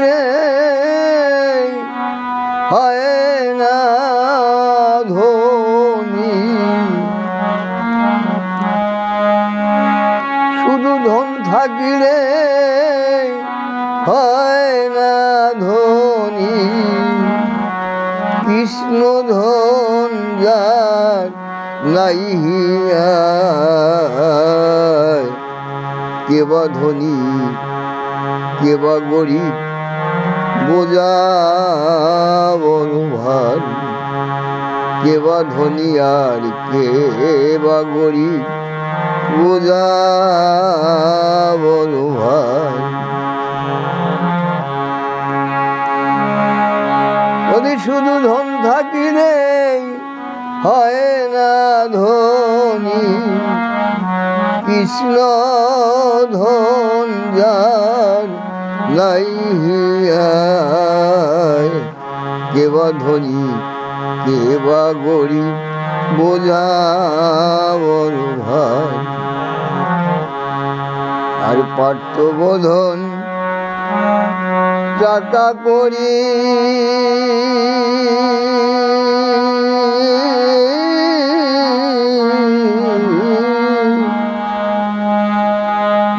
থাকিলে হয় না ধনী, শুধু ধন থাকিলে হয় না ধনী, কৃষ্ণ ধন যার নাই হিয়ায়, কে বা ধনী কে বা গরিব বোঝা বড় ভার, কে বা ধনী আর কে বা গরিব বোঝা বড় ভার। যদি শুধু ধন থাকিলে হয় না ধনী, কৃষ্ণ ধন যার নাই হিয়ায়, কে বা ধনী কে বা গরিব বোঝা বড় ভার। আর পার্থবোধন টাকা করি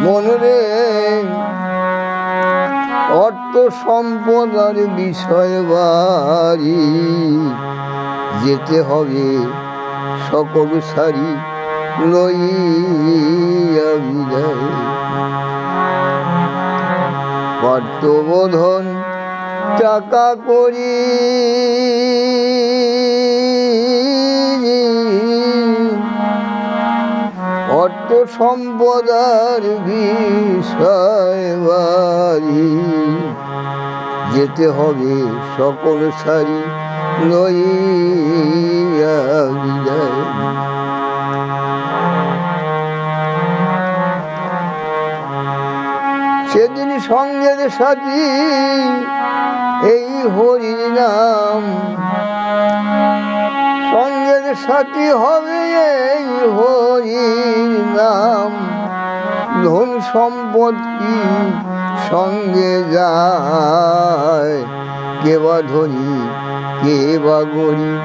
মনরে, অর্থ সম্পদ আর বিষয় বাড়ি, যেতে হবে সকল সারি লইয়া বিদায়। পার্থবোধন টাকা করি অর্থ সম্পদার বিষয় বাড়ি, যেতে হবে সকল সারি লইয়া বিদায়। সেদিন সঙ্গের সাথী এই হরির নাম, সঙ্গের সাথী হবে এই হরির নাম। ধন সম্পদ কি সঙ্গে যায়, কে বা ধনী কে বা গরিব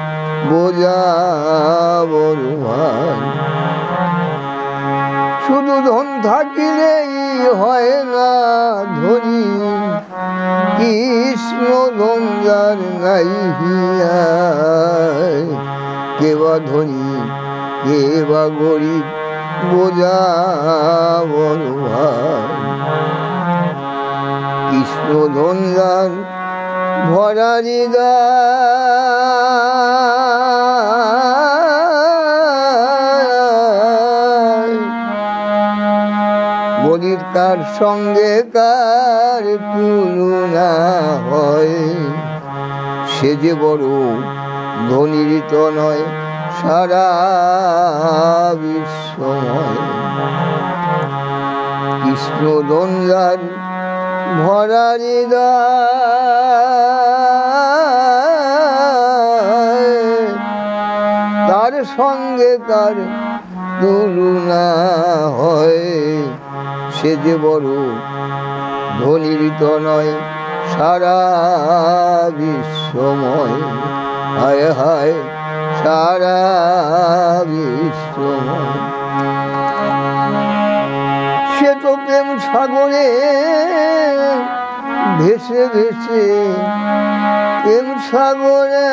বোঝা বড় ভার। শুধু ধন থাকিলেই হয় না ধনী, কৃষ্ণ ধন যার নাই হিয়ায়, কে বা ধনী কে বা গরিব বোঝা বড় ভার। কৃষ্ণ ধন যার ভরা হৃদয়, বলির কার সঙ্গে কার তুলনা হয়, সে যে বড় ধনীর তো নয় সারা বিশ্বময়। কৃষ্ণ ধন যার ভরা হৃদয়, তার সঙ্গে কার তুলনা হয়, সে যে বড় ধনীর তো নয় সারা বিশ্বময়। হায় হায় সারা বিশ্বময়। সে তো প্রেম সাগরে ভেসে ভেসে, প্রেম সাগরে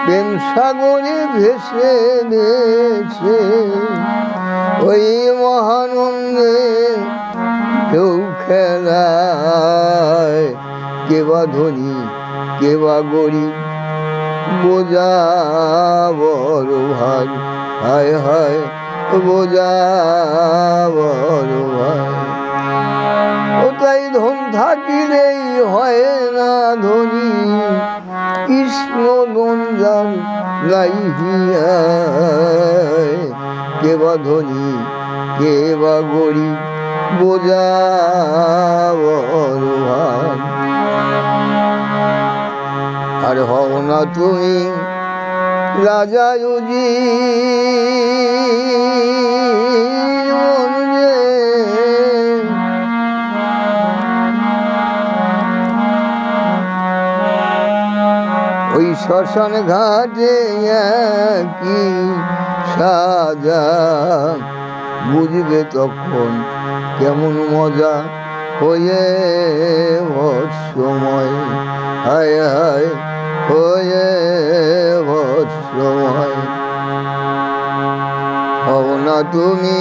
প্রেম সাগরে ভেসে ভেসে ওই মহানন্দে কেউ খেলায়, কে বা ধনী কে বা গরিব বোঝা বড় ভার। হায় হায় বোঝা বড় ভার। ও তাই ধন থাকিলেই হয় না ধনী, কৃষ্ণ ধন যার নাই হিয়ায়, কে বা ধনী কে বা গরিব বোঝা বড় ভার। আর হও না তুমি রাজা উজির, শ্মশান ঘাটে কি সাজা, বুঝবে তখন কেমন মজা হয়ে ভৎসময়, হায় হায় হয়ে ভৎসময়। হও না তুমি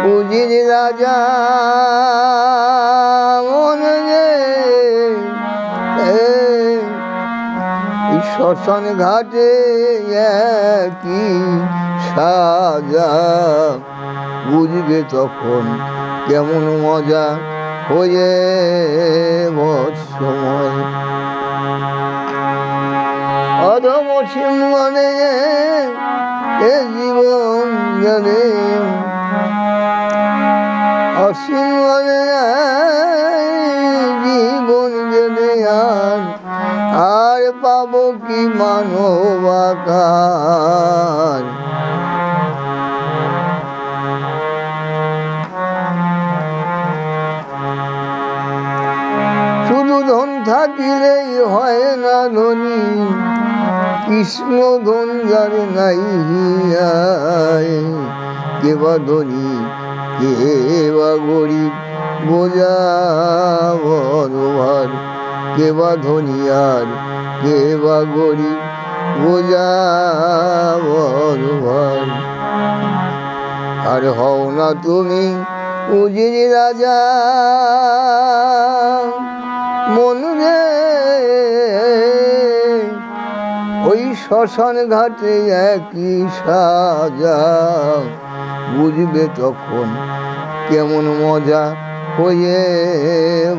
পুজির রাজা, মনে রে শ্মশান ঘাটে কি সাজা, বুঝবে তখন কেমন মজা হয়ে ভৎসময়। অধম সিংহনে এ জীবন গেলে, অসিংহনে জীবন গেলে আর পাবো কি মানবাকার। শুধু ধন থাকিলেই হয় না ধনী, কৃষ্ণ ধন যার নাই হিয়ায়। কে বা ধনী কে বা গরিব বোঝা বড় ভার, কে বা ধনী আর কে বা গরিব বোঝা বড় ভার। আর হও না তুমি উজির রাজা, মন রে ওই শ্মশান ঘাটে একই সাজা, বুঝবে তখন কেমন মজা হয়ে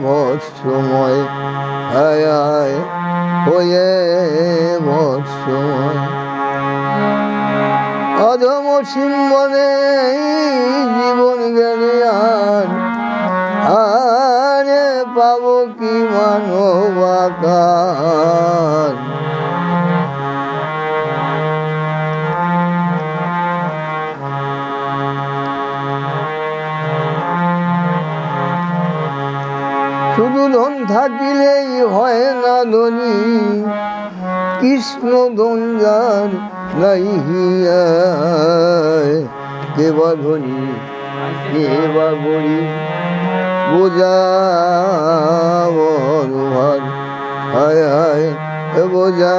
ভৎসময়, হায় হায় হয়ে ভৎসময়। অধম সিংহনে জীবন গেলে আর পাবো কি মানবাকার। শুধু ধন থাকিলেই হয় না ধনী, কৃষ্ণ ধন যার নাই হিয়ায়। কে বা ধনী কে বা গরিব বোঝা বড় ভার, হায় হায় বোঝা